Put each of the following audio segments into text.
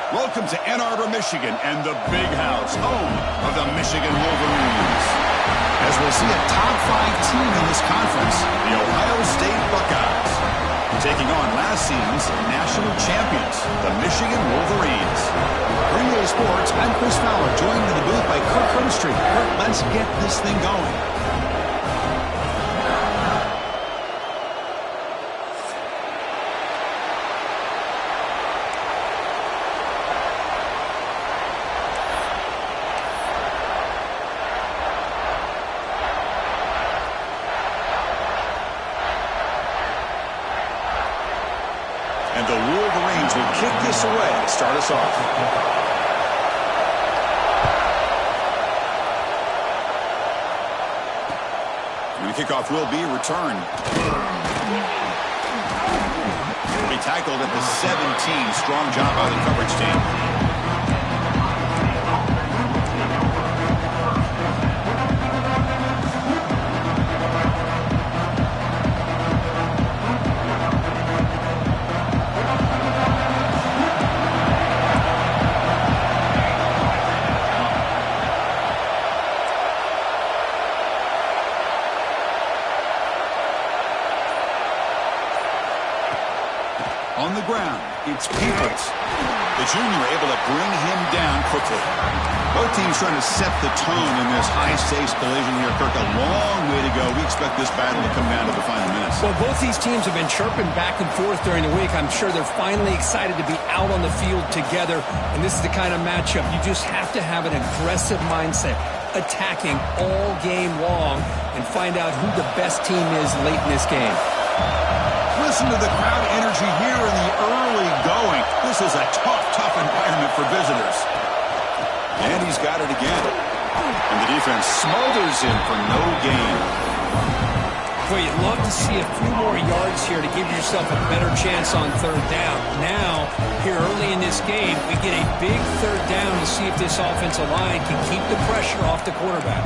Welcome to Ann Arbor, Michigan, and the Big House, home of the Michigan Wolverines. As we'll see a top 5 team in this conference, the Ohio State Buckeyes, taking on last season's national champions, the Michigan Wolverines. For EA Sports, I'm Chris Fowler, joined in the booth by Kirk Herbstreit. Kirk, let's get this thing going. And the Wolverines will kick this away to start us off. And the kickoff will be returned. Will be tackled at the 17. Strong job by the coverage team. On the ground, it's Peoples. The junior able to bring him down quickly. Both teams trying to set the tone in this high-stakes collision here. Kirk, a long way to go. We expect this battle to come down to the final minutes. Well, both these teams have been chirping back and forth during the week. I'm sure they're finally excited to be out on the field together. And this is the kind of matchup you just have to have an aggressive mindset, attacking all game long, and find out who the best team is late in this game. Listen to the crowd energy here in the early going. This is a tough environment for visitors. And he's got it again. And the defense smothers him for no gain. Boy, you'd love to see a few more yards here to give yourself a better chance on third down. Now, here early in this game, we get a big third down to see if this offensive line can keep the pressure off the quarterback.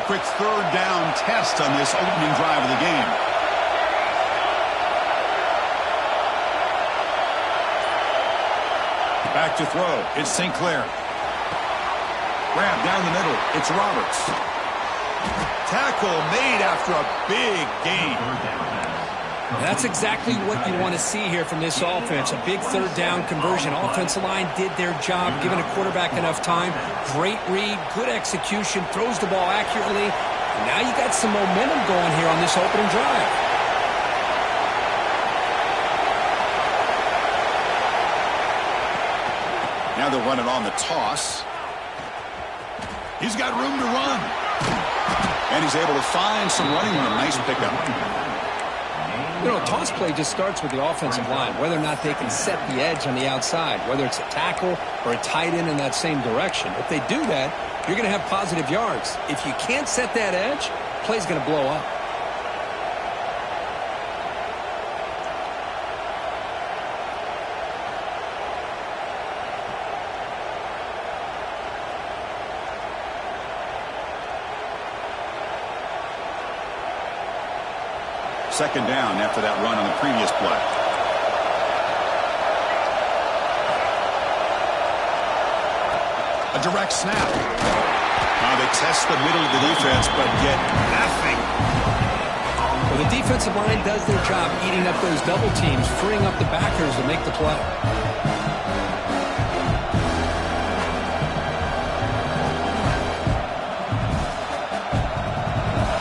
Quick third down test on this opening drive of the game. Back to throw. It's St. Clair. Grab down the middle. It's Roberts. Tackle made after a big gain. That's exactly what you want to see here from this offense. A big third down conversion. Offensive line did their job, giving a quarterback enough time. Great read, good execution, throws the ball accurately. And now you got some momentum going here on this opening drive. Now they'll run it on the toss. He's got room to run. And he's able to find some running room. Nice pickup. You know, a toss play just starts with the offensive line, whether or not they can set the edge on the outside, whether it's a tackle or a tight end in that same direction. If they do that, you're going to have positive yards. If you can't set that edge, play's going to blow up. Second down after that run on the previous play. A direct snap. They test the middle of the defense, but get nothing. Well, the defensive line does their job eating up those double teams, freeing up the backers to make the play.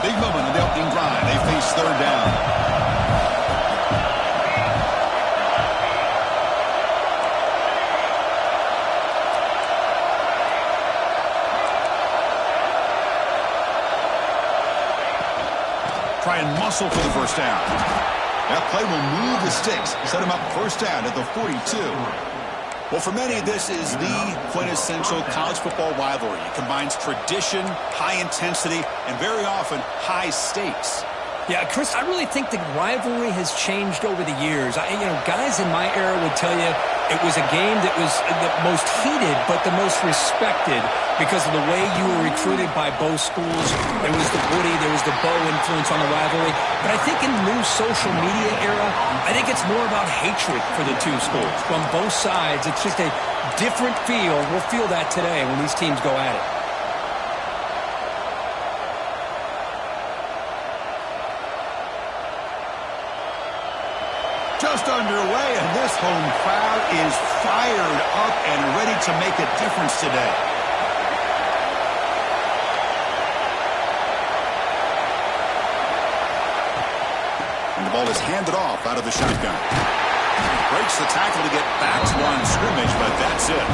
Big moment in the opening drive. They face third down. Try and muscle for the first down. That play will move the sticks, set him up first down at the 42. Well, for many, this is the quintessential college football rivalry. It combines tradition, high intensity, and very often high stakes. Yeah, Chris, I really think the rivalry has changed over the years. Guys in my era would tell you It was a game that was the most heated but the most respected because of the way you were recruited by both schools. There was the Woody, there was the Bo influence on the rivalry. But I think in the new social media era, I think it's more about hatred for the two schools. From both sides, it's just a different feel. We'll feel that today when these teams go at it. Just underway, and this home crowd is fired up and ready to make a difference today. And the ball is handed off out of the shotgun. Breaks the tackle to get back to line scrimmage, but that's it.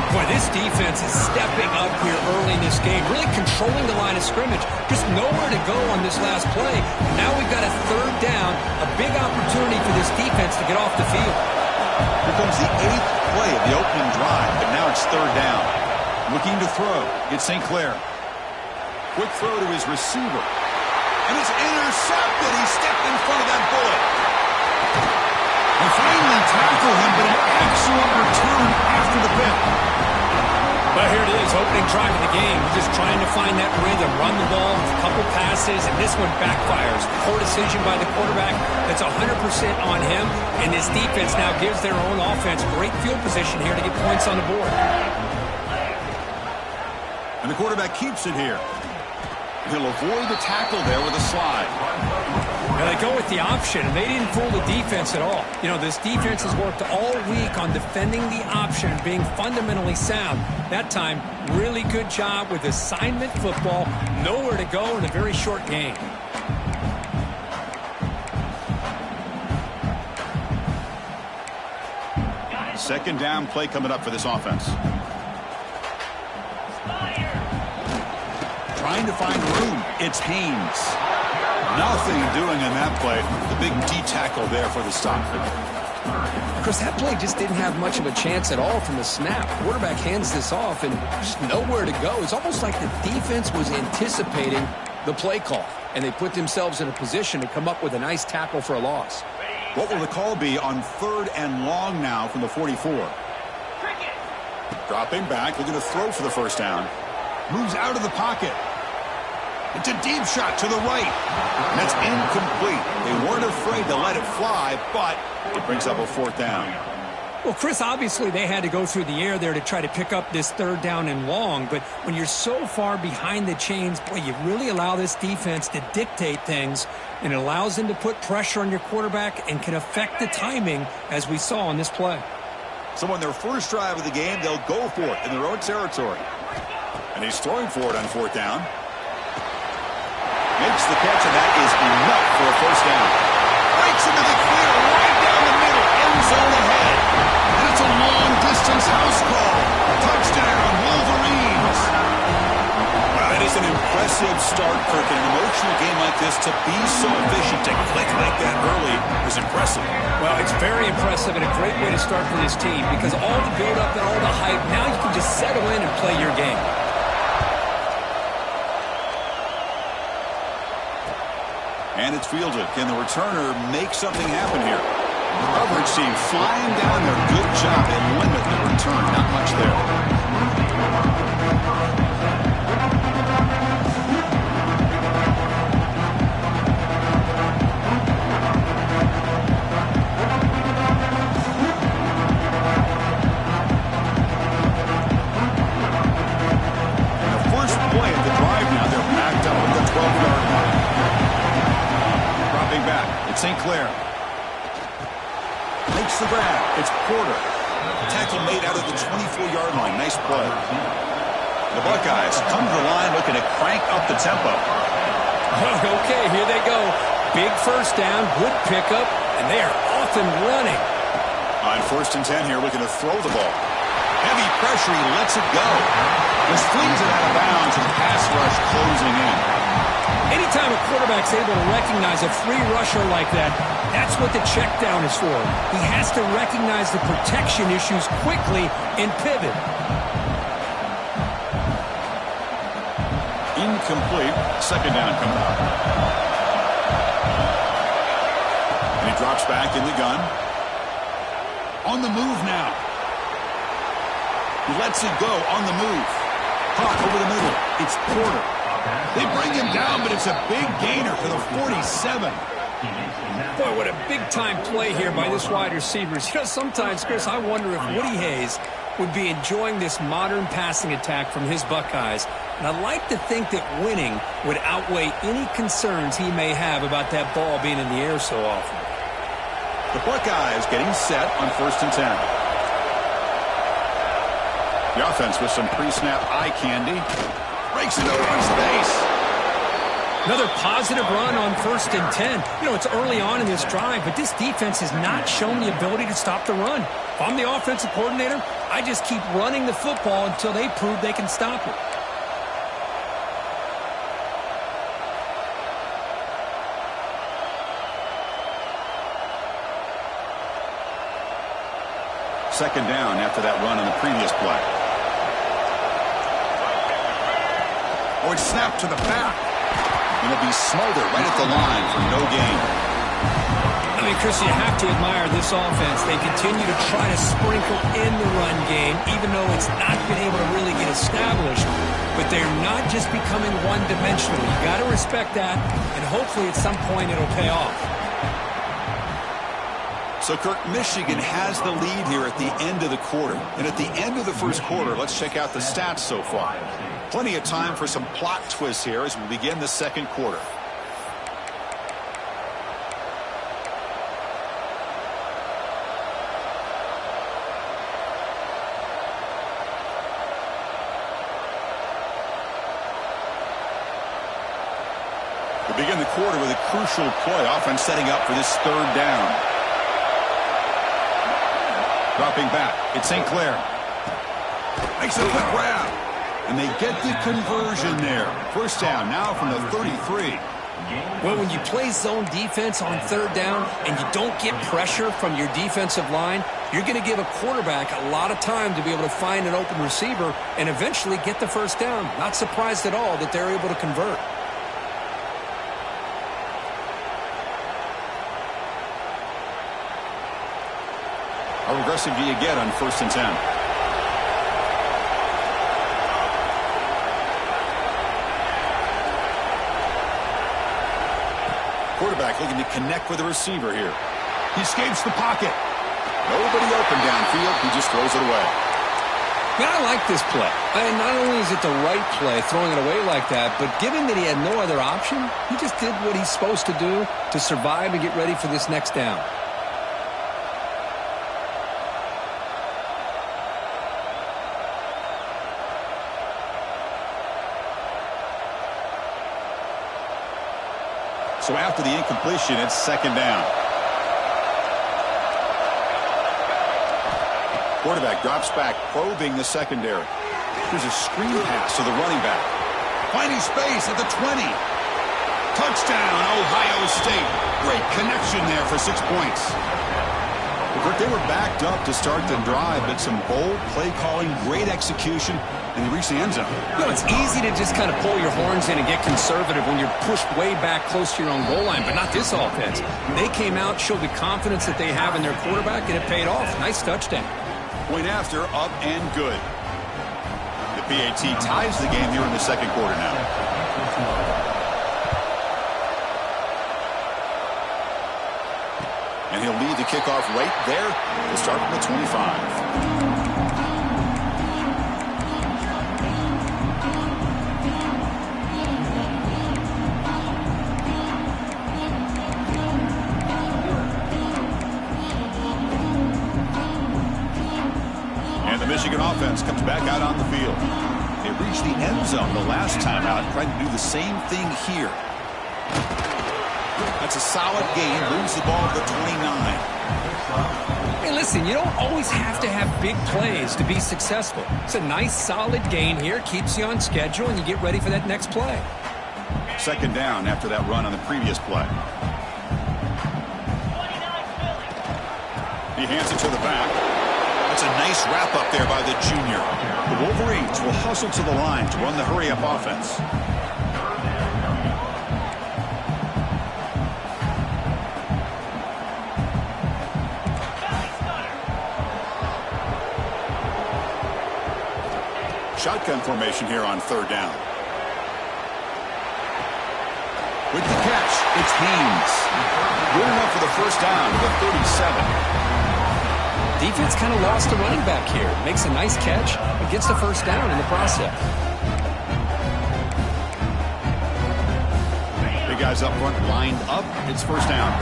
Boy, this defense is stepping up here early in this game, really controlling the line of scrimmage. Just nowhere to go on this last play. Now we've got a third down, a big opportunity for this defense to get off the field. Here comes the 8th play of the opening drive, but now it's third down. Looking to throw. It's St. Clair. Quick throw to his receiver. And it's intercepted. He stepped in front of that bullet. They finally tackle him, but an excellent return after the pick. But here it is, opening drive of the game. Just trying to find that rhythm, run the ball, a couple passes, and this one backfires. Poor decision by the quarterback. That's 100% on him, and this defense now gives their own offense great field position here to get points on the board. And the quarterback keeps it here. He'll avoid the tackle there with a slide. Now they go with the option, and they didn't fool the defense at all. You know, this defense has worked all week on defending the option, being fundamentally sound. That time, really good job with assignment football. Nowhere to go in a very short game. Second down play coming up for this offense. Trying to find room. It's Haynes. Nothing doing in that play. The big D-tackle there for the stop. Chris, that play just didn't have much of a chance at all from the snap. Quarterback hands this off and just nowhere to go. It's almost like the defense was anticipating the play call, and they put themselves in a position to come up with a nice tackle for a loss. What will the call be on 3rd and long now from the 44? Dropping back, looking to throw for the first down. Moves out of the pocket. It's a deep shot to the right. That's incomplete. They weren't afraid to let it fly, but it brings up a 4th down. Well, Chris, obviously they had to go through the air there to try to pick up this 3rd down and long, but when you're so far behind the chains, boy, you really allow this defense to dictate things, and it allows them to put pressure on your quarterback and can affect the timing, as we saw on this play. So on their first drive of the game, they'll go for it in their own territory. And he's throwing for it on 4th down. Makes the catch, and that is enough for a first down. Breaks into the clear, right down the middle, end zone ahead. And it's a long-distance house call. Touchdown, Wolverines. Well, that is an impressive start, Kirk. In an emotional game like this, to be so efficient, to click like that early is impressive. Well, it's very impressive and a great way to start for this team because all the build-up and all the hype, now you can just settle in and play your game. And it's fielded. Can the returner make something happen here? The coverage team flying down there. Good job. They limit the return. Not much there. And the first play of the drive now, they're backed up at the 12-yard line. Dropping back. It's St. Clair. Makes the grab. It's Porter. Tackle made out of the 24-yard line. Nice play. The Buckeyes come to the line looking to crank up the tempo. Okay, here they go. Big first down, good pickup, and they are off and running. On 1st and 10 here, looking to throw the ball. Heavy pressure, he lets it go. Just flings it out of bounds, and pass rush closing in. Anytime a quarterback's able to recognize a free rusher like that, that's what the check down is for. He has to recognize the protection issues quickly and pivot. Incomplete. Second down coming up. And he drops back in the gun. On the move now. He lets it go on the move. Hawk over the middle. It's Porter. They bring him down, but it's a big gainer for the 47. Boy, what a big-time play here by this wide receiver. You know, sometimes, Chris, I wonder if Woody Hayes would be enjoying this modern passing attack from his Buckeyes. And I'd like to think that winning would outweigh any concerns he may have about that ball being in the air so often. The Buckeyes getting set on 1st and 10. The offense with some pre-snap eye candy. Breaks it over space. Another positive run on 1st and 10. You know, it's early on in this drive, but this defense has not shown the ability to stop the run. If I'm the offensive coordinator, I just keep running the football until they prove they can stop it. Second down after that run on the previous play. Oh, it's snapped to the back. And it'll be Smolder right at the line for no gain. I mean, Chris, you have to admire this offense. They continue to try to sprinkle in the run game, even though it's not been able to really get established. But they're not just becoming one-dimensional. You got to respect that, and hopefully at some point it'll pay off. So, Kirk, Michigan has the lead here at the end of the quarter. And at the end of the first quarter, let's check out the stats so far. Plenty of time for some plot twists here as we begin the second quarter. We begin the quarter with a crucial play. Offense setting up for this 3rd down. Dropping back, it's St. Clair. Makes a quick grab. And they get the conversion there. 1st down now from the 33. Well, when you play zone defense on 3rd down and you don't get pressure from your defensive line, you're going to give a quarterback a lot of time to be able to find an open receiver and eventually get the 1st down. Not surprised at all that they're able to convert. How aggressive do you get on 1st and 10? Quarterback looking to connect with the receiver here. He escapes the pocket. Nobody open downfield. He just throws it away. Man, I like this play. And not only is it the right play, throwing it away like that, but given that he had no other option, he just did what he's supposed to do to survive and get ready for this next down. So after the incompletion, it's 2nd down. Quarterback drops back, probing the secondary. Here's a screen pass to the running back. Finding space at the 20. Touchdown, Ohio State. Great connection there for 6 points. They were backed up to start the drive, but some bold play calling, great execution, and they reached the end zone. You know, it's easy to just kind of pull your horns in and get conservative when you're pushed way back close to your own goal line, but not this offense. They came out, showed the confidence that they have in their quarterback, and it paid off. Nice touchdown. Point after, up and good. The PAT ties the game here in the second quarter now. And he'll lead the kickoff right there. We'll start from the 25. And the Michigan offense comes back out on the field. They reached the end zone the last time out, trying to do the same thing here. That's a solid gain. Moves the ball to the 29. Hey, listen, you don't always have to have big plays to be successful. It's a nice, solid gain here. Keeps you on schedule, and you get ready for that next play. 2nd down after that run on the previous play. He hands it to the back. That's a nice wrap up there by the junior. The Wolverines will hustle to the line to run the hurry-up offense. Shotgun formation here on third down. With the catch, it's Haynes. Good enough for the first down to the 37. Defense kind of lost the running back here. Makes a nice catch, but gets the first down in the process. Big guys up front lined up. It's first down.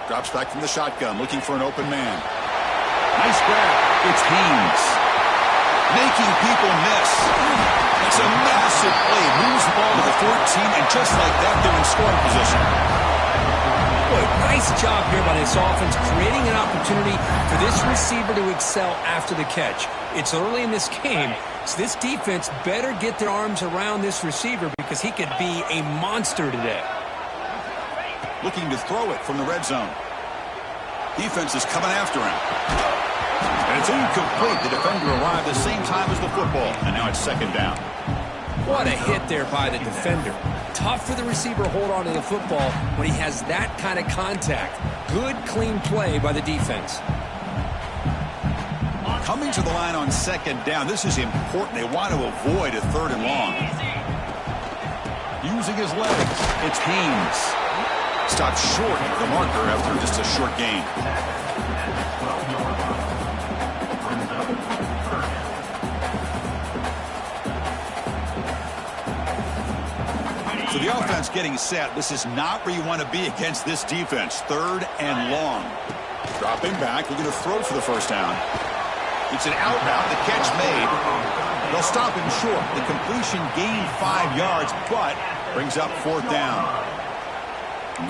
Drops back from the shotgun, looking for an open man. Nice grab. It's Haynes. Making people miss. It's a massive play. Moves the ball to the 14, and just like that, they're in scoring position. Boy, nice job here by this offense, creating an opportunity for this receiver to excel after the catch. It's early in this game, so this defense better get their arms around this receiver because he could be a monster today. Looking to throw it from the red zone. Defense is coming after him. And it's incomplete. The defender arrived the same time as the football. And now it's second down. What a hit there by the defender. Tough for the receiver to hold on to the football when he has that kind of contact. Good, clean play by the defense. Coming to the line on second down. This is important. They want to avoid a third and long. Using his legs. It's Haynes. Stopped short of the marker after just a short gain. So the offense getting set. This is not where you want to be against this defense. Third and long. Dropping back. We're going to throw for the first down. It's an out route. The catch made. They'll stop him short. The completion gained 5 yards, but brings up fourth down.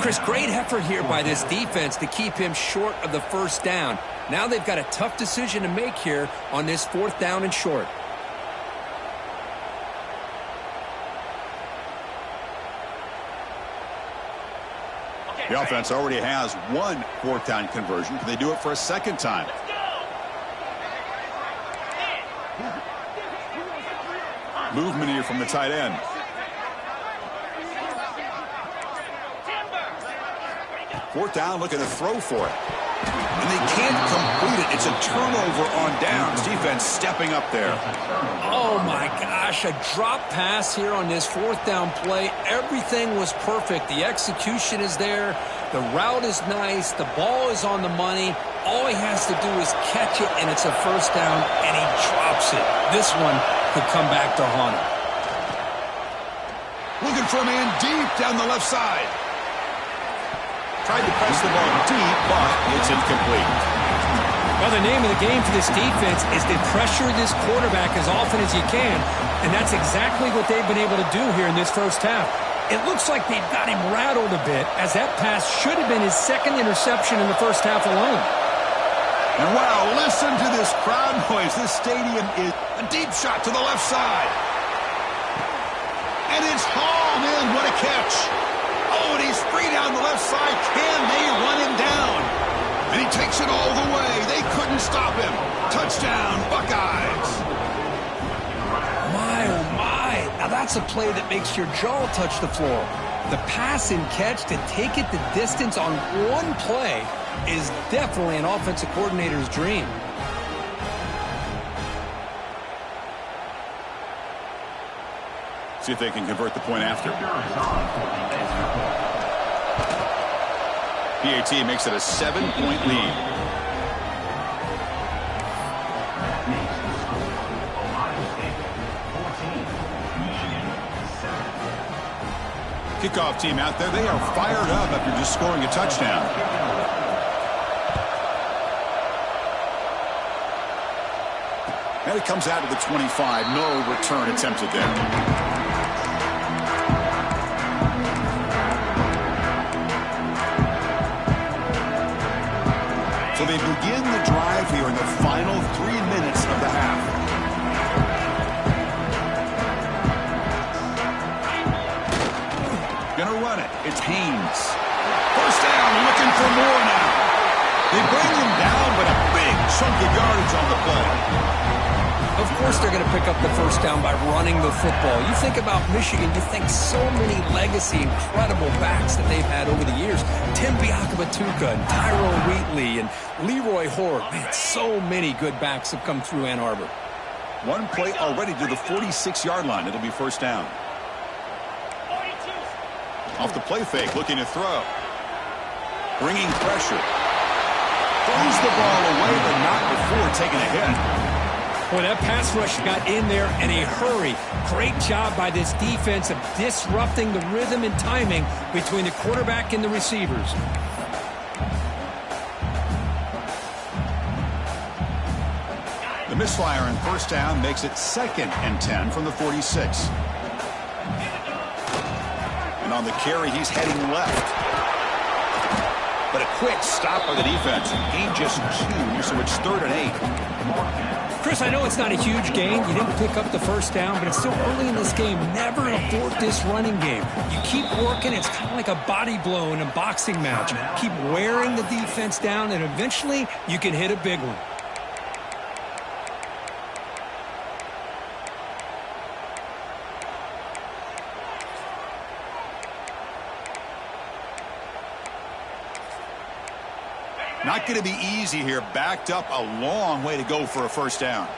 Chris, great effort here by this defense to keep him short of the first down. Now they've got a tough decision to make here on this fourth down and short. The offense already has one fourth down conversion. Can they do it for a second time? Movement here from the tight end. Fourth down, looking to throw for it. And they can't complete it. It's a turnover on downs. Defense stepping up there. Oh, my gosh. A drop pass here on this fourth down play. Everything was perfect. The execution is there. The route is nice. The ball is on the money. All he has to do is catch it, and it's a first down, and he drops it. This one could come back to haunt him. Looking for a man deep down the left side. Tried to press the ball deep, but it's incomplete. Well, the name of the game for this defense is to pressure this quarterback as often as you can, and that's exactly what they've been able to do here in this first half. It looks like they've got him rattled a bit, as that pass should have been his second interception in the first half alone. And wow, listen to this crowd noise. This stadium is a deep shot to the left side. And it's hauled in. What a catch. Oh, and he's free down the left side. Can they run him down? And he takes it all the way. They couldn't stop him. Touchdown, Buckeyes. My, oh my. Now that's a play that makes your jaw touch the floor. The pass and catch to take it the distance on one play is definitely an offensive coordinator's dream. See if they can convert the point after. PAT makes it a 7-point lead. Kickoff team out there. They are fired up after just scoring a touchdown. And it comes out to the 25. No return attempted there. So they begin the drive here in the final 3 minutes of the half. Gonna run it. It's Haynes. First down, looking for more now. They bring him down, but a big chunk of yardage on the play. Of course they're going to pick up the first down by running the football. You think about Michigan, you think so many legacy, incredible backs that they've had over the years. Tim Biakabatuka and Tyrone Wheatley and Leroy Horde. Man, so many good backs have come through Ann Arbor. One play already to the 46-yard line. It'll be first down. Off the play fake, looking to throw. Bringing pressure. Throws the ball away, but not before taking a hit. Boy, that pass rush got in there in a hurry. Great job by this defense of disrupting the rhythm and timing between the quarterback and the receivers. The misfire on first down makes it 2nd and 10 from the 46. And on the carry, he's heading left. But a quick stop by the defense. Gain just 2, so it's 3rd and 8. Chris, I know it's not a huge gain. You didn't pick up the first down, but it's still early in this game. Never abort this running game. You keep working. It's kind of like a body blow in a boxing match. Keep wearing the defense down, and eventually you can hit a big one. Not going to be easy here. Backed up a long way to go for a first down.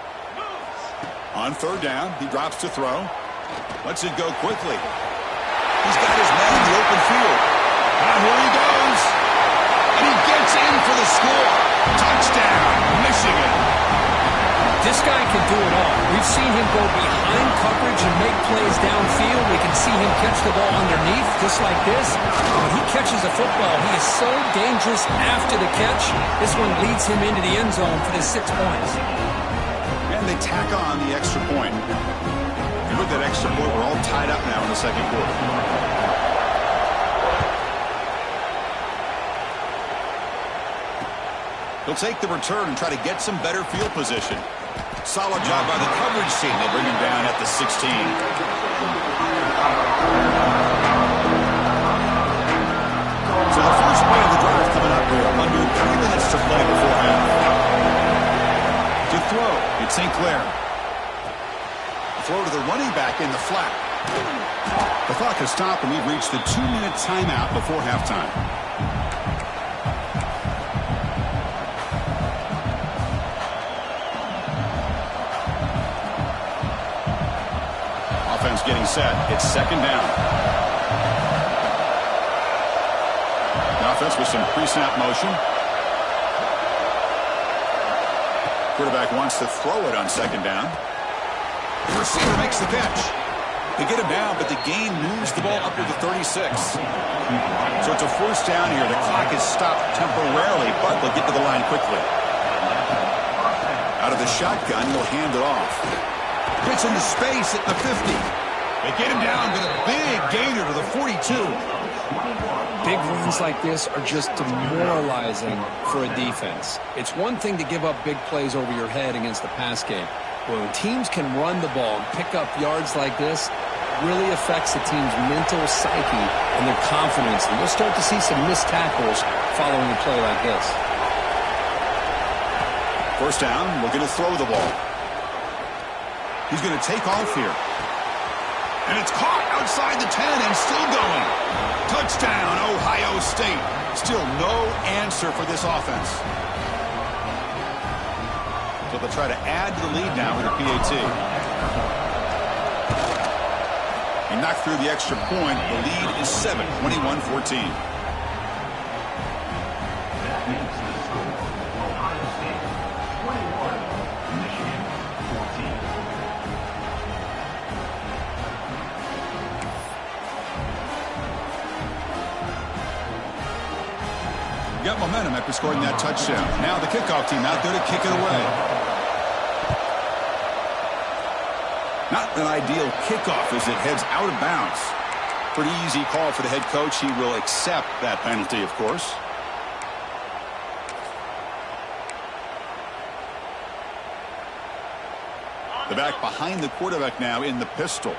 On 3rd down, he drops to throw. Lets it go quickly. He's got his man in the open field. And here he goes. And he gets in for the score. Touchdown, Michigan. This guy can do it all. We've seen him go behind coverage and make plays downfield. We can see him catch the ball underneath, just like this. When he catches a football, he is so dangerous after the catch. This one leads him into the end zone for the 6 points. And they tack on the extra point. And with that extra point, we're all tied up now in the 2nd quarter. He'll take the return and try to get some better field position. Solid job by the coverage team. They bring him down at the 16. So the first play of the drive coming up here. Under 3 minutes to play before half. To throw, it's St. Clair. Throw to the running back in the flat. The clock has stopped, and we've reached the 2-minute timeout before halftime. Getting set. It's 2nd down. The offense with some pre-snap motion. Quarterback wants to throw it on 2nd down. The receiver makes the catch. They get him down, but the gain moves the ball up to the 36. So it's a first down here. The clock is stopped temporarily, but they'll get to the line quickly. Out of the shotgun, he'll hand it off. Gets into space at the 50. They get him down with a big gainer to the 42. Big runs like this are just demoralizing for a defense. It's one thing to give up big plays over your head against the pass game. But when teams can run the ball and pick up yards like this, it really affects the team's mental psyche and their confidence. And you'll start to see some missed tackles following a play like this. First down, looking to throw the ball. He's going to take off here. And it's caught outside the 10 and still going. Touchdown, Ohio State. Still no answer for this offense. So they'll try to add to the lead now with a PAT. He knocked through the extra point. The lead is 7, 21-14. Got momentum after scoring that touchdown. Now the kickoff team out there to kick it away. Not an ideal kickoff as it heads out of bounds. Pretty easy call for the head coach. He will accept that penalty, of course. The back behind the quarterback now in the pistol.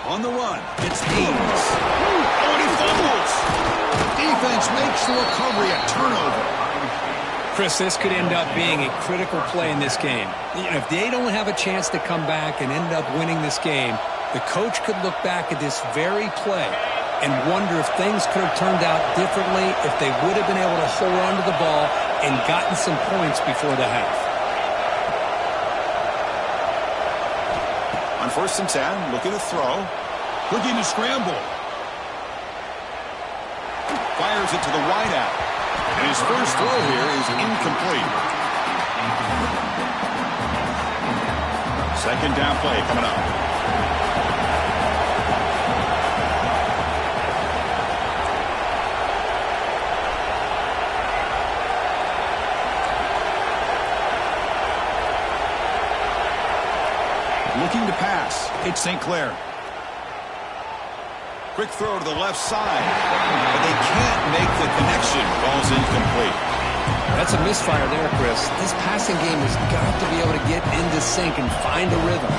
On the run, it's Haynes. Oh, and he fumbles. Defense makes the recovery, a turnover. Chris, this could end up being a critical play in this game. If they don't have a chance to come back and end up winning this game, the coach could look back at this very play and wonder if things could have turned out differently, if they would have been able to hold on to the ball and gotten some points before the half. On 1st and 10, looking to throw. Looking to scramble. Fires it to the wide out. And his first throw here is incomplete. 2nd down play coming up. Looking to pass. It's St. Clair. Quick throw to the left side. But they can't make the connection. Ball's incomplete. That's a misfire there, Chris. This passing game has got to be able to get into sync and find a rhythm.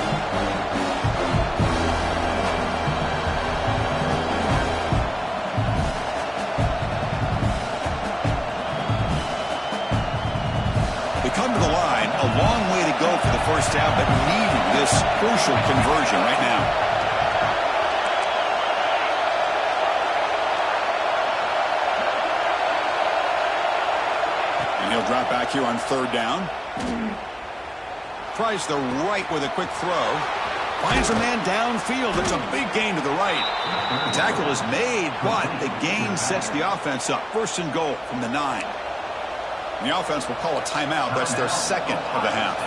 They come to the line. A long way to go for the first down, but needing this crucial conversion right now. And he'll drop back here on 3rd down. Tries the right with a quick throw. Finds a man downfield. It's a big gain to the right. The tackle is made, but the gain sets the offense up. 1st and goal from the 9. And the offense will call a timeout. That's their 2nd of the half.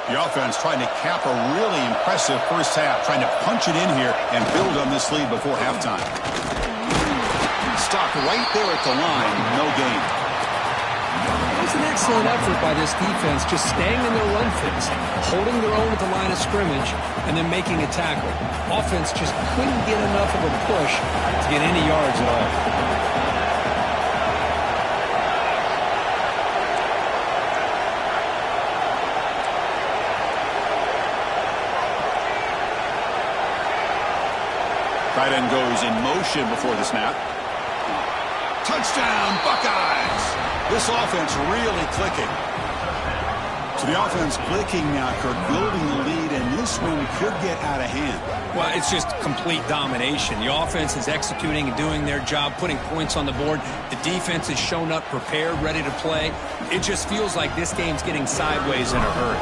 The offense trying to cap a really impressive first half, trying to punch it in here and build on this lead before halftime. Stopped right there at the line, no gain. It was an excellent effort by this defense, just staying in their run fits, holding their own at the line of scrimmage, and then making a tackle. Offense just couldn't get enough of a push to get any yards at all. Tight end goes in motion before the snap. Touchdown, Buckeyes! This offense really clicking. So the offense clicking now, Kirk, building the lead, and this one could get out of hand. Well, it's just complete domination. The offense is executing and doing their job, putting points on the board. The defense has shown up prepared, ready to play. It just feels like this game's getting sideways in a hurry.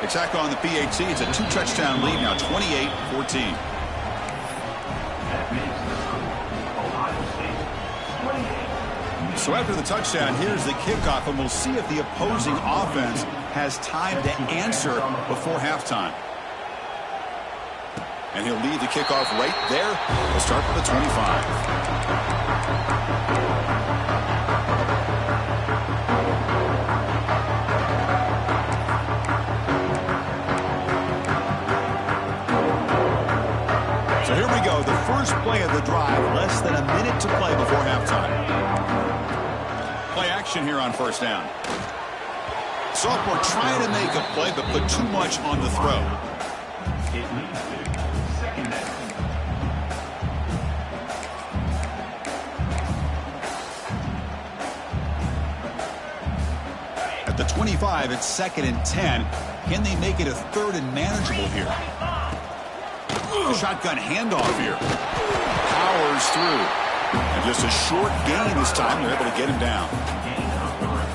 Attack on the PAT. It's a 2-touchdown lead now, 28-14. So after the touchdown, here's the kickoff, and we'll see if the opposing offense has time to answer before halftime. And he'll lead the kickoff right there. We'll start for the 25. So here we go, the first play of the drive, less than a minute to play before halftime. Play action here on 1st down. Sophomore trying to make a play, but put too much on the throw. At the 25, it's 2nd and 10. Can they make it a 3rd and manageable here? Shotgun handoff here. Powers through. And just a short gain this time. They're able to get him down.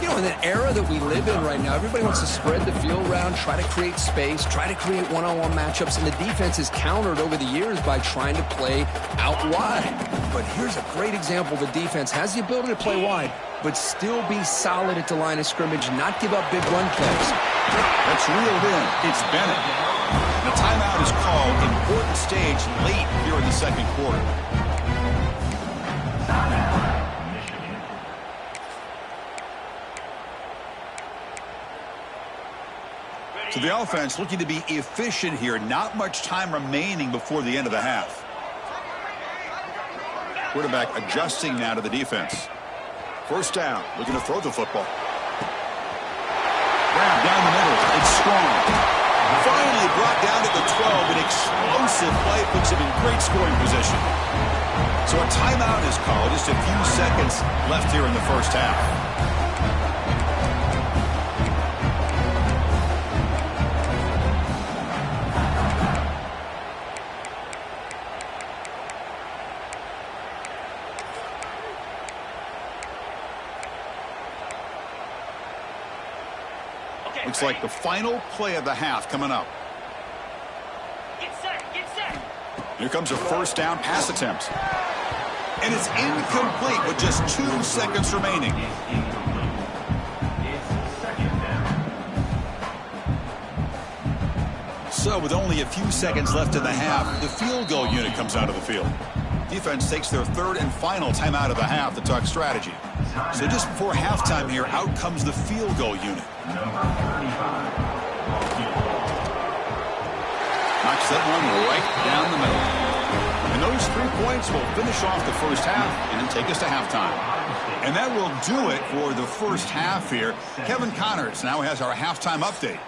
You know, in the era that we live in right now, everybody wants to spread the field around, try to create space, try to create one-on-one matchups, and the defense is countered over the years by trying to play out wide. But here's a great example. The defense has the ability to play wide, but still be solid at the line of scrimmage, not give up big run plays. That's reeled in. It's Bennett. The timeout is called. Important stage late here in the 2nd quarter. So the offense looking to be efficient here. Not much time remaining before the end of the half. Quarterback adjusting now to the defense. First down, looking to throw the football. Grab down the middle. It's strong. Finally brought down to the 12. An explosive play puts him in great scoring position. So a timeout is called. Just a few seconds left here in the first half. Looks like the final play of the half coming up. Get set, get set. Here comes a first down pass attempt. And it's incomplete with just 2 seconds remaining. So with only a few seconds left in the half, the field goal unit comes out of the field. Defense takes their third and final timeout of the half to talk strategy. So just before halftime here, out comes the field goal unit. Knocks that one right down the middle. And those 3 points will finish off the first half and then take us to halftime. And that will do it for the first half here. Kevin Connors now has our halftime update.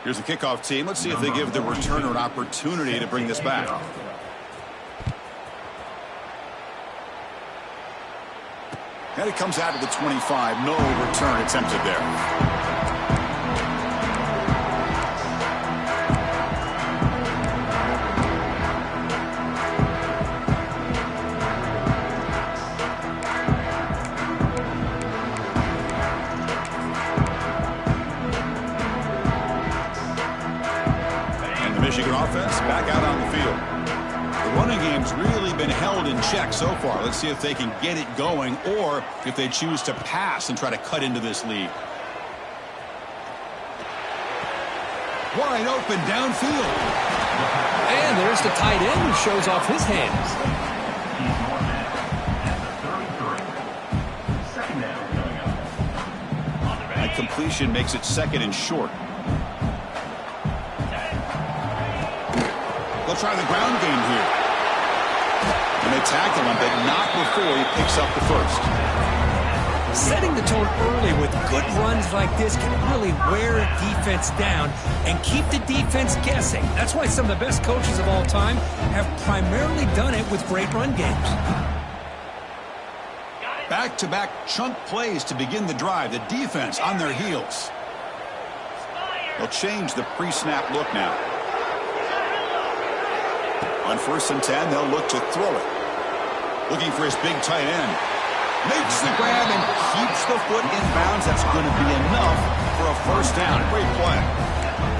Here's the kickoff team. Let's see if they give the returner an opportunity to bring this back. And it comes out of the 25. No return attempted there. Michigan offense back out on the field. The running game's really been held in check so far. Let's see if they can get it going or if they choose to pass and try to cut into this lead. Wide open downfield. And there's the tight end who shows off his hands. That completion makes it second and short. They'll try the ground game here. And they tackle him, but not before he picks up the first. Setting the tone early with good runs like this can really wear a defense down and keep the defense guessing. That's why some of the best coaches of all time have primarily done it with great run games. Back-to-back chunk plays to begin the drive. The defense on their heels. They'll change the pre-snap look now. On 1st and 10, they'll look to throw it. Looking for his big tight end. Makes the grab and keeps the foot in bounds. That's going to be enough for a first down. Great play.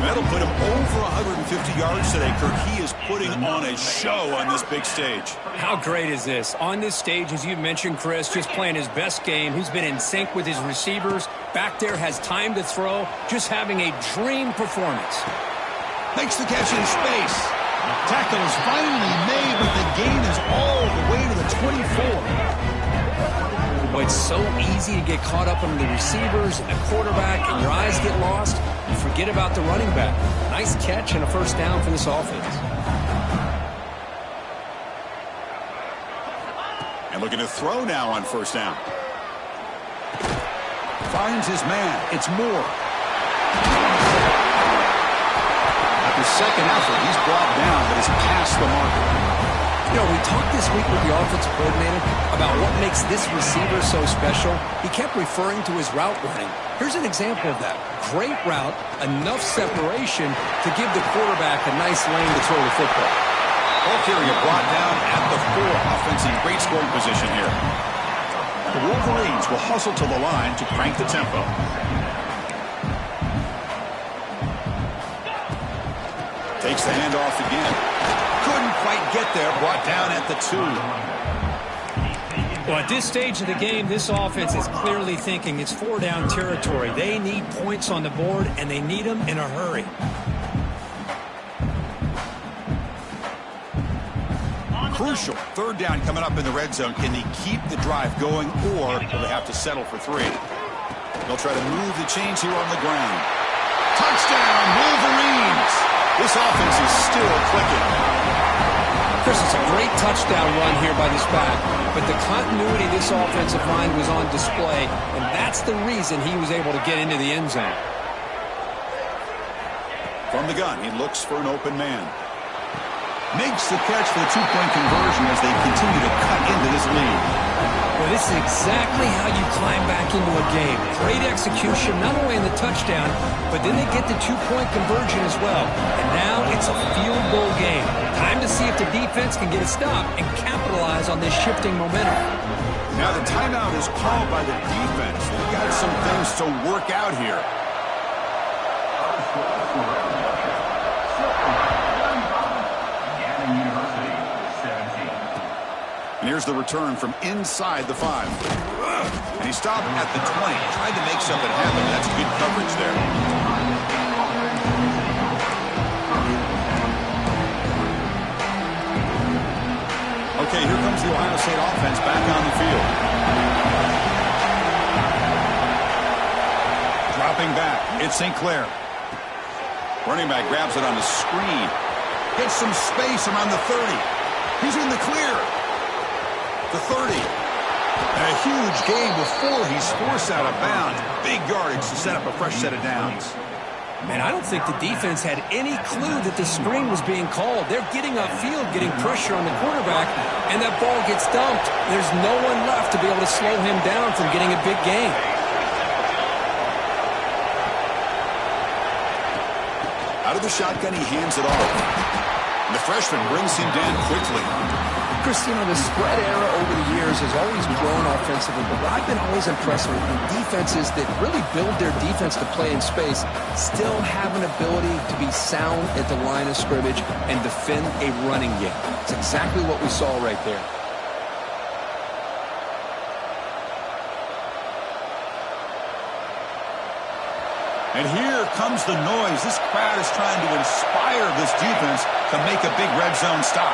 That'll put him over 150 yards today, Kirk. He is putting on a show on this big stage. How great is this? On this stage, as you mentioned, Chris, just playing his best game. He's been in sync with his receivers. Back there, has time to throw. Just having a dream performance. Makes the catch in space. Tackle is finally made, but the gain is all the way to the 24. Boy, it's so easy to get caught up on the receivers and the quarterback, and your eyes get lost. You forget about the running back. Nice catch and a first down for this offense. And looking to throw now on first down. Finds his man. It's Moore. Second effort, he's brought down, but he's past the mark. You know, we talked this week with the offensive coordinator about what makes this receiver so special. He kept referring to his route running. Here's an example of that. Great route, enough separation to give the quarterback a nice lane to throw the football. Ball carrier brought down at the 4. Offense in great scoring position here. The Wolverines will hustle to the line to crank the tempo. Takes the handoff again. Couldn't quite get there. Brought down at the 2. Well, at this stage of the game, this offense is clearly thinking it's 4-down territory. They need points on the board, and they need them in a hurry. Crucial. 3rd down coming up in the red zone. Can they keep the drive going, or will they have to settle for 3? They'll try to move the chains here on the ground. Touchdown, Wolverines! This offense is still clicking. Chris, it's a great touchdown run here by this back, but the continuity of this offensive line was on display, and that's the reason he was able to get into the end zone. From the gun, he looks for an open man. Makes the catch for the two-point conversion as they continue to cut into this lead. Well, this is exactly how you climb back into a game. Great execution, not only in the touchdown, but then they get the two-point conversion as well. And now it's a field goal game. Time to see if the defense can get a stop and capitalize on this shifting momentum. Now the timeout is called by the defense. They've got some things to work out here. And here's the return from inside the 5. And he stopped at the 20. Tried to make something happen. That's good coverage there. Okay, here comes the Ohio State offense back on the field. Dropping back. It's St. Clair. Running back grabs it on the screen. Gets some space around the 30. He's in the clear. The 30. And a huge gain before he's forced out of bounds. Big yardage to set up a fresh set of downs. Man, I don't think the defense had any clue that the screen was being called. They're getting upfield, getting pressure on the quarterback, and that ball gets dumped. There's no one left to be able to slow him down from getting a big gain. Out of the shotgun, he hands it off. And the freshman brings him down quickly. Chris, you know, the spread era over the years has always grown offensively, but what I've been always impressed with the defenses that really build their defense to play in space still have an ability to be sound at the line of scrimmage and defend a running game. It's exactly what we saw right there. And here comes the noise. This crowd is trying to inspire this defense to make a big red zone stop.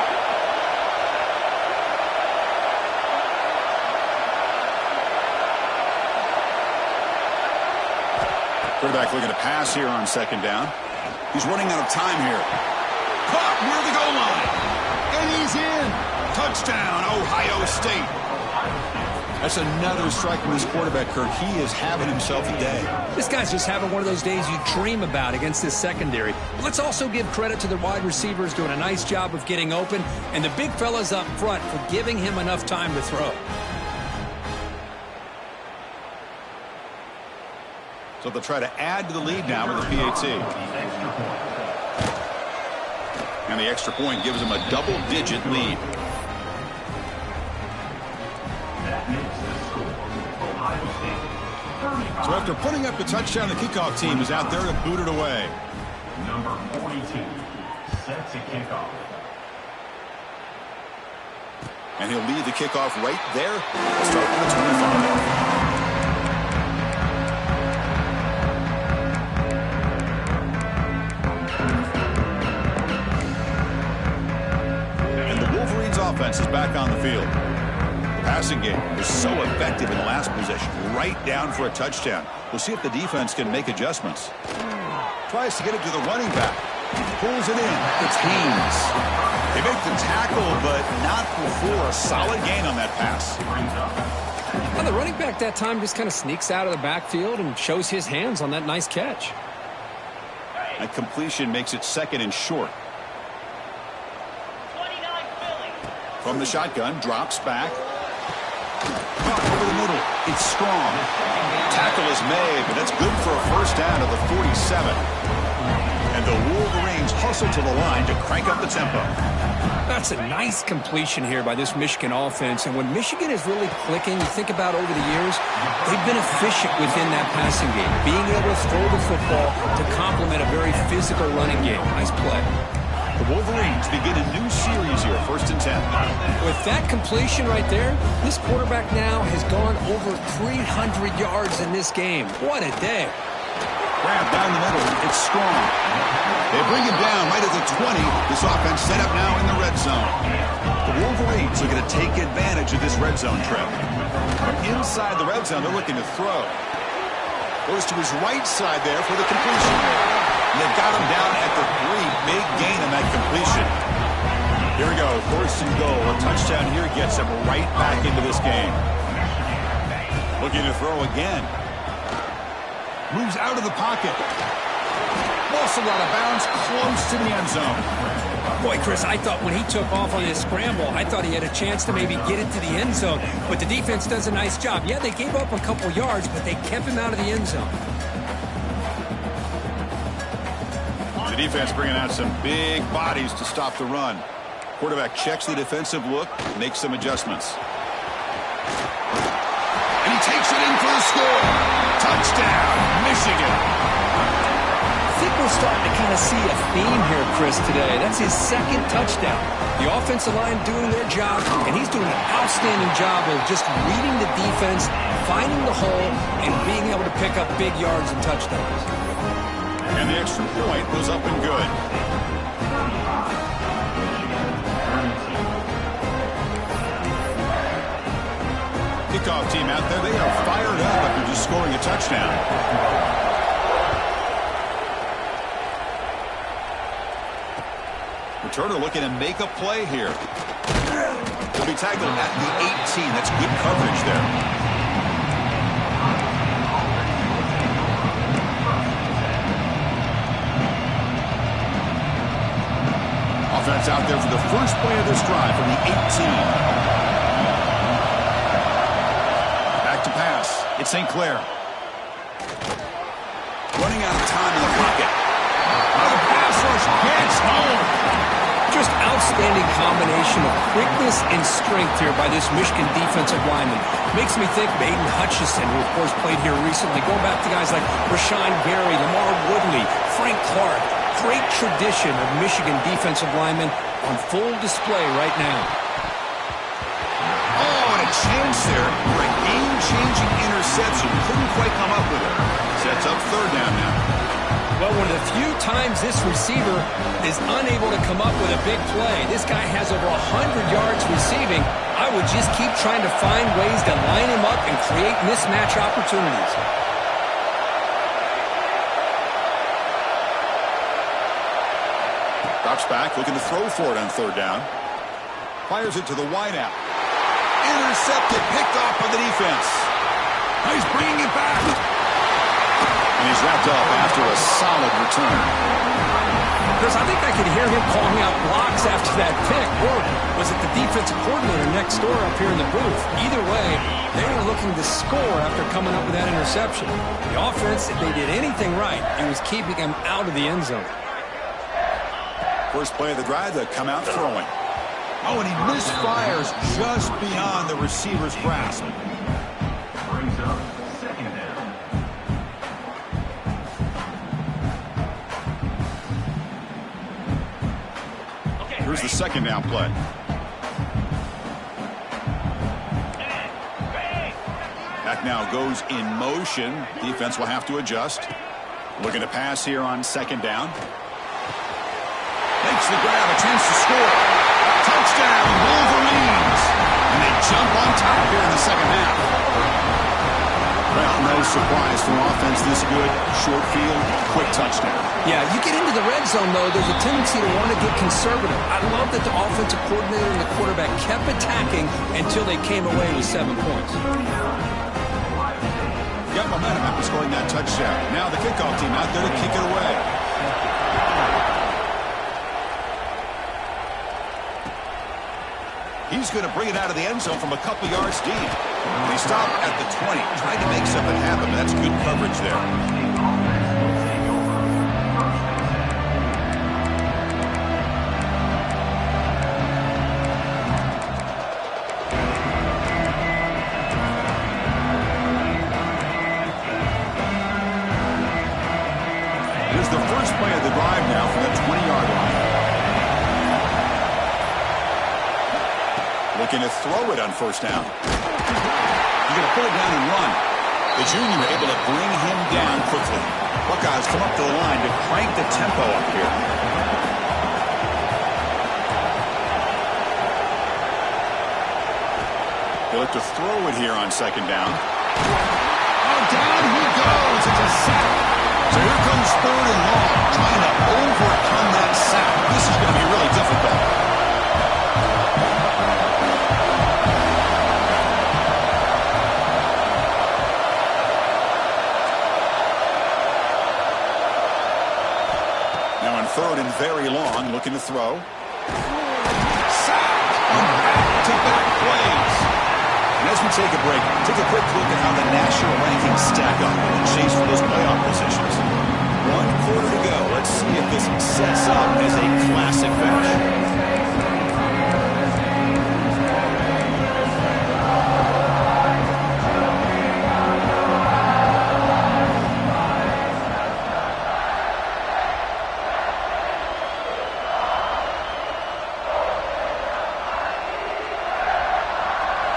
Quarterback looking to pass here on second down. He's running out of time here. Caught near the goal line. And he's in. Touchdown, Ohio State. That's another strike from this quarterback, Kirk. He is having himself a day. This guy's just having one of those days you dream about against this secondary. But let's also give credit to the wide receivers doing a nice job of getting open, and the big fellas up front for giving him enough time to throw. So they'll try to add to the lead now with the PAT. And the extra point gives them a double-digit lead. So after putting up the touchdown, the kickoff team is out there to boot it away. Number 42 sets a kickoff. And he'll lead the kickoff right there. We'll start with the 25. Offense is back on the field. The passing game was so effective in the last possession, right down for a touchdown. We'll see if the defense can make adjustments. Tries to get it to the running back. Pulls it in. It's Haynes. They make the tackle, but not before a solid gain on that pass. Well, the running back that time just kind of sneaks out of the backfield and shows his hands on that nice catch. That completion makes it second and short. From the shotgun, drops back. Over the middle, it's strong. Tackle is made, but that's good for a first down to the 47. And the Wolverines hustle to the line to crank up the tempo. That's a nice completion here by this Michigan offense. And when Michigan is really clicking, you think about over the years, they've been efficient within that passing game, being able to throw the football to complement a very physical running game. Nice play. The Wolverines begin a new series here, 1st and 10. With that completion right there, this quarterback now has gone over 300 yards in this game. What a day. Grab down the middle. It's strong. They bring him down right at the 20. This offense set up now in the red zone. The Wolverines are going to take advantage of this red zone trip. From inside the red zone, they're looking to throw. Goes to his right side there for the completion. And they've got him down at the 3. Big gain on that completion. Here we go, 1st and goal. A touchdown here gets him right back into this game. Looking to throw again. Moves out of the pocket. Also out of bounds, close to the end zone. Boy, Chris, I thought when he took off on his scramble, I thought he had a chance to maybe get it to the end zone. But the defense does a nice job. Yeah, they gave up a couple yards, but they kept him out of the end zone. The defense bringing out some big bodies to stop the run. Quarterback checks the defensive look, makes some adjustments. And he takes it in for the score. Touchdown, Michigan. I think we're starting to kind of see a theme here, Chris, today. That's his 2nd touchdown. The offensive line doing their job, and he's doing an outstanding job of just reading the defense, finding the hole, and being able to pick up big yards and touchdowns. And the extra point was up and good. Kickoff team out there, they are fired up after just scoring a touchdown. Returner looking to make a play here. He'll be tackled at the 18. That's good coverage there. Offense out there for the first play of this drive from the 18. Back to pass. It's St. Clair. Running out of time in the pocket. The pass rush gets home. Just outstanding combination of quickness and strength here by this Michigan defensive lineman. Makes me think of Aiden Hutchinson, who of course played here recently. Going back to guys like Rashawn Gary, Lamar Woodley, Frank Clark. Great tradition of Michigan defensive linemen on full display right now. Oh, and a chance there for a game-changing interception. Couldn't quite come up with it. Sets up 3rd down now. Well, one of the few times this receiver is unable to come up with a big play. This guy has over 100 yards receiving. I would just keep trying to find ways to line him up and create mismatch opportunities. Drops back, looking to throw for it on 3rd down. Fires it to the wideout. Intercepted, picked off by the defense. Now he's bringing it back. And he's wrapped up after a solid return. Chris, I think I could hear him calling out blocks after that pick. Or was it the defensive coordinator next door up here in the booth? Either way, they were looking to score after coming up with that interception. The offense, if they did anything right, it was keeping him out of the end zone. First play of the drive, they come out throwing. Oh, and he misfires just beyond the receiver's grasp. Brings up 2nd down. Here's the 2nd down play. Back now goes in motion. Defense will have to adjust. Looking to pass here on 2nd down. Makes the grab, a chance to score. Touchdown, Wolverines. And they jump on top here in the 2nd half. Well, no surprise for an offense this good. Short field, quick touchdown. Yeah, you get into the red zone, though, there's a tendency to want to get conservative. I love that the offensive coordinator and the quarterback kept attacking until they came away with 7 points. Got momentum after scoring that touchdown. Now the kickoff team out there to kick it away. He's going to bring it out of the end zone from a couple yards deep. They stop at the 20, trying to make something happen. That's good coverage there. Here's the first play of the drive now from the 20-yard line. Looking to throw it on 1st down. He's going to pull it down and run. The junior able to bring him down quickly. Buckeyes come up to the line to crank the tempo up here. He'll look to throw it here on 2nd down. Oh, down he goes. It's a sack. So here comes 3rd and long, trying to overcome that sack. This is going to be really difficult. Now on 3rd and very long, looking to throw. Sack on back-to-back plays. And as we take a break, take a quick look at how the national rankings stack up in the chase for those playoff positions. 1 quarter to go. Let's see if this sets up as a classic finish.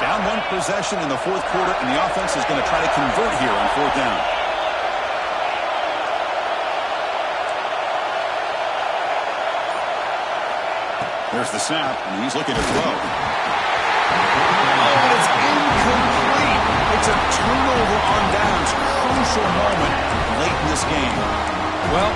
Down 1 possession in the 4th quarter, and the offense is going to try to convert here on 4th down. There's the snap, and he's looking to throw. Oh, and it's incomplete. It's a turnover on downs. Crucial moment late in this game. Well,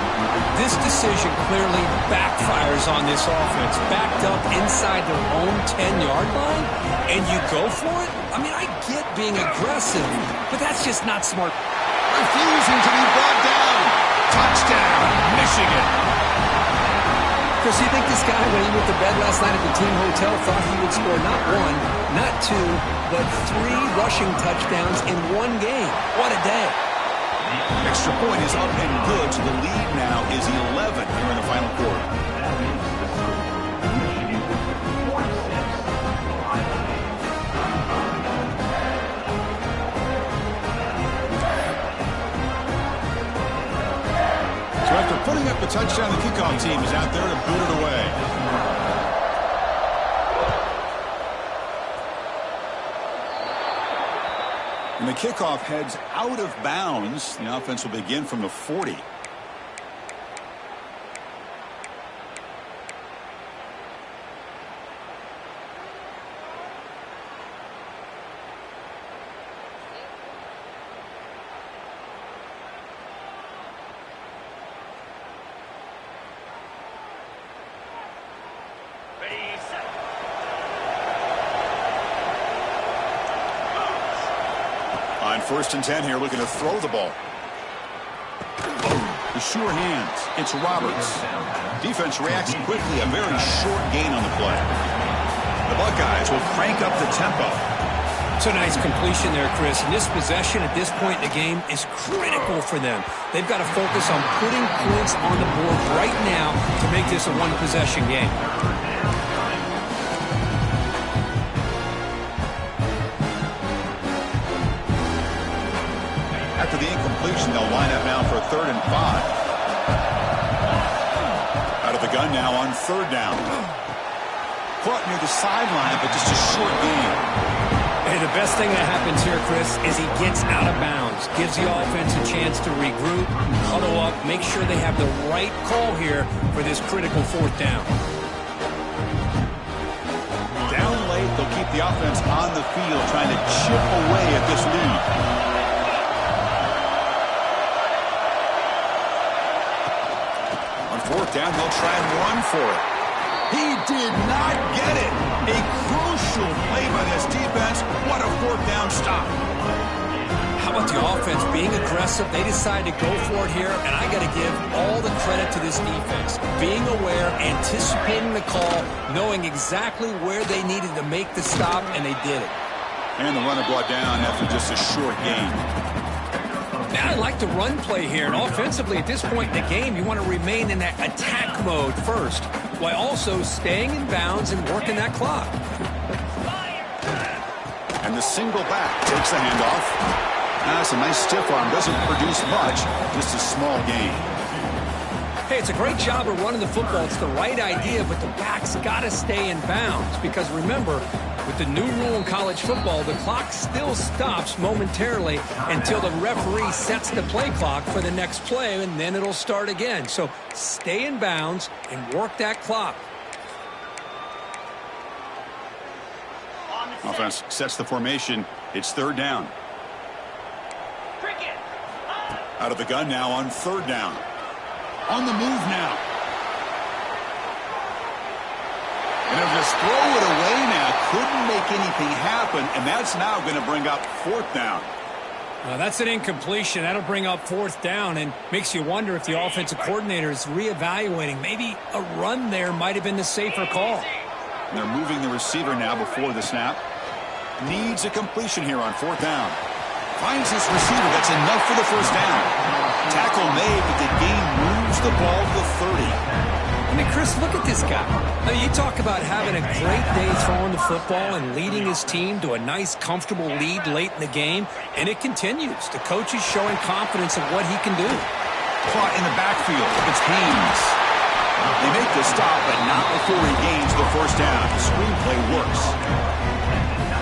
this decision clearly backfires on this offense. Backed up inside their own 10-yard line, and you go for it? I mean, I get being aggressive, but that's just not smart. Refusing to be brought down. Touchdown, Michigan. Chris, you think this guy, when he went to bed last night at the team hotel, thought he would score not 1, not 2, but 3 rushing touchdowns in 1 game? What a day. Extra point is up and good, so the lead now is 11 here in the final quarter. So after putting up the touchdown, the kickoff team is out there to boot it away. And the kickoff heads out of bounds. The offense will begin from the 40. Ready, set. On 1st and 10 here, looking to throw the ball. The sure hands. It's Roberts. Defense reacts quickly. A very short gain on the play. The Buckeyes will crank up the tempo. It's a nice completion there, Chris. And this possession at this point in the game is critical for them. They've got to focus on putting points on the board right now to make this a 1-possession game. After the incompletion, they'll line up now for 3rd and 5. Out of the gun now on 3rd down. Caught near the sideline, but just a short gain. Hey, the best thing that happens here, Chris, is he gets out of bounds. Gives the offense a chance to regroup, huddle up, make sure they have the right call here for this critical 4th down. Down late, they'll keep the offense on the field, trying to chip away at this lead. On 4th down, they'll try and run for it. He did not get it. A crucial play by this defense. What a 4th down stop. How about the offense being aggressive? They decide to go for it here, and I got to give all the credit to this defense. Being aware, anticipating the call, knowing exactly where they needed to make the stop, and they did it. And the runner brought down after just a short gain. Now I like the run play here, and offensively at this point in the game, you want to remain in that attack mode first, while also staying in bounds and working that clock. And the single back takes the handoff. That's a nice stiff arm. Doesn't produce much, just a small gain. Hey, it's a great job of running the football. It's the right idea, but the back's got to stay in bounds. Because remember, with the new rule in college football, the clock still stops momentarily until the referee sets the play clock for the next play, and then it'll start again. So stay in bounds and work that clock. Offense sets the formation. It's 3rd down. Cricket. Out of the gun now on third down. On the move now. And they'll just throw it away now. Couldn't make anything happen, and that's now going to bring up fourth down. That's an incompletion. That'll bring up fourth down and makes you wonder if the offensive coordinator is reevaluating. Maybe a run there might have been the safer call. And they're moving the receiver now before the snap. Needs a completion here on fourth down. Finds this receiver. That's enough for the first down. Tackle made, but the game moves the ball to the 30. I mean, Chris, look at this guy. I mean, you talk about having a great day throwing the football and leading his team to a nice, comfortable lead late in the game, and it continues. The coach is showing confidence of what he can do. Caught in the backfield. It's Haynes. They make the stop, but not before he gains the first down. The screenplay works.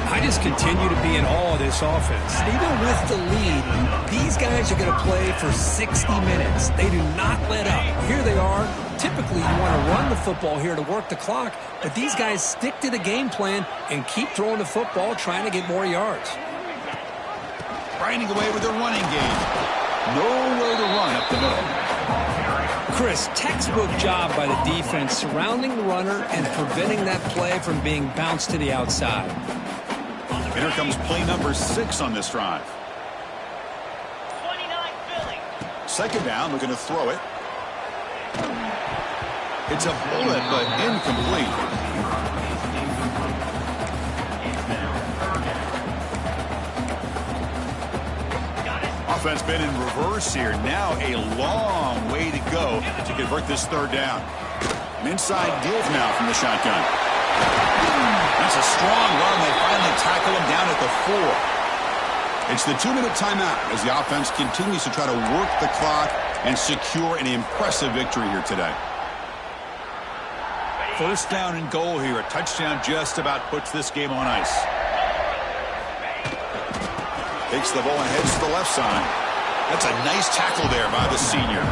I just continue to be in awe of this offense. Even with the lead, these guys are going to play for 60 minutes. They do not let up. Here they are. Typically, you want to run the football here to work the clock, but these guys stick to the game plan and keep throwing the football, trying to get more yards. Grinding away with their running game. Nowhere to run up the middle. Chris, textbook job by the defense surrounding the runner and preventing that play from being bounced to the outside. And here comes play number 6 on this drive. 29 Philly. Second down, looking to throw it. It's a bullet, but incomplete. Offense been in reverse here. Now a long way to go to convert this third down. An inside give now from the shotgun. That's a strong run. They finally tackle him down at the 4. It's the 2-minute timeout as the offense continues to try to work the clock and secure an impressive victory here today. First down and goal here. A touchdown just about puts this game on ice. Takes the ball and heads to the left side. That's a nice tackle there by the senior.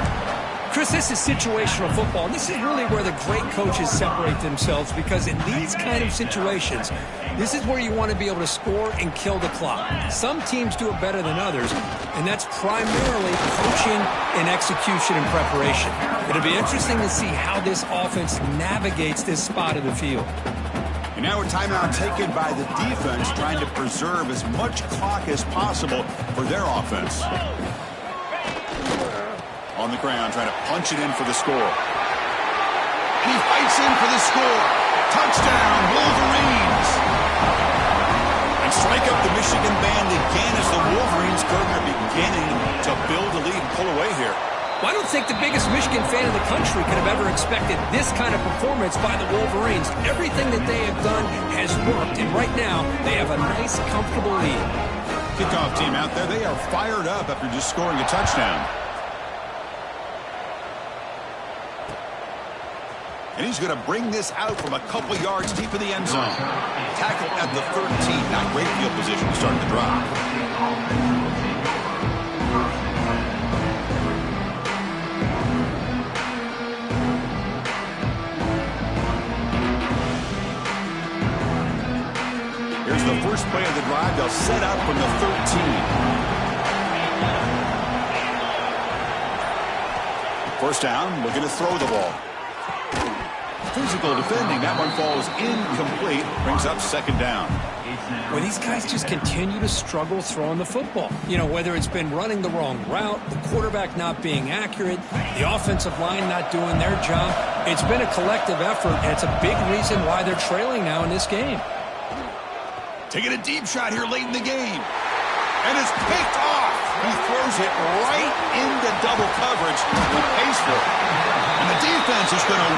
Chris, this is situational football, and this is really where the great coaches separate themselves, because in these kind of situations, this is where you want to be able to score and kill the clock. Some teams do it better than others, and that's primarily coaching and execution and preparation. It'll be interesting to see how this offense navigates this spot of the field. And now a timeout taken by the defense, trying to preserve as much clock as possible for their offense. On the ground, trying to punch it in for the score. And he fights in for the score. Touchdown, Wolverines! And strike up the Michigan band again as the Wolverines are beginning to build a lead and pull away here. Well, I don't think the biggest Michigan fan in the country could have ever expected this kind of performance by the Wolverines. Everything that they have done has worked, and right now they have a nice, comfortable lead. Kickoff team out there, they are fired up after just scoring a touchdown. And he's going to bring this out from a couple yards deep in the end zone. Tackle at the 13. Not great field position to start the drive. Here's the first play of the drive. They'll set out from the 13. First down, looking to throw the ball. Physical defending. That one falls incomplete. Brings up second down. Well, these guys just continue to struggle throwing the football. You know, whether it's been running the wrong route, the quarterback not being accurate, the offensive line not doing their job. It's been a collective effort, and it's a big reason why they're trailing now in this game. Taking a deep shot here late in the game. And it's picked off. He throws it right into double coverage with Paceful. And the defense is going to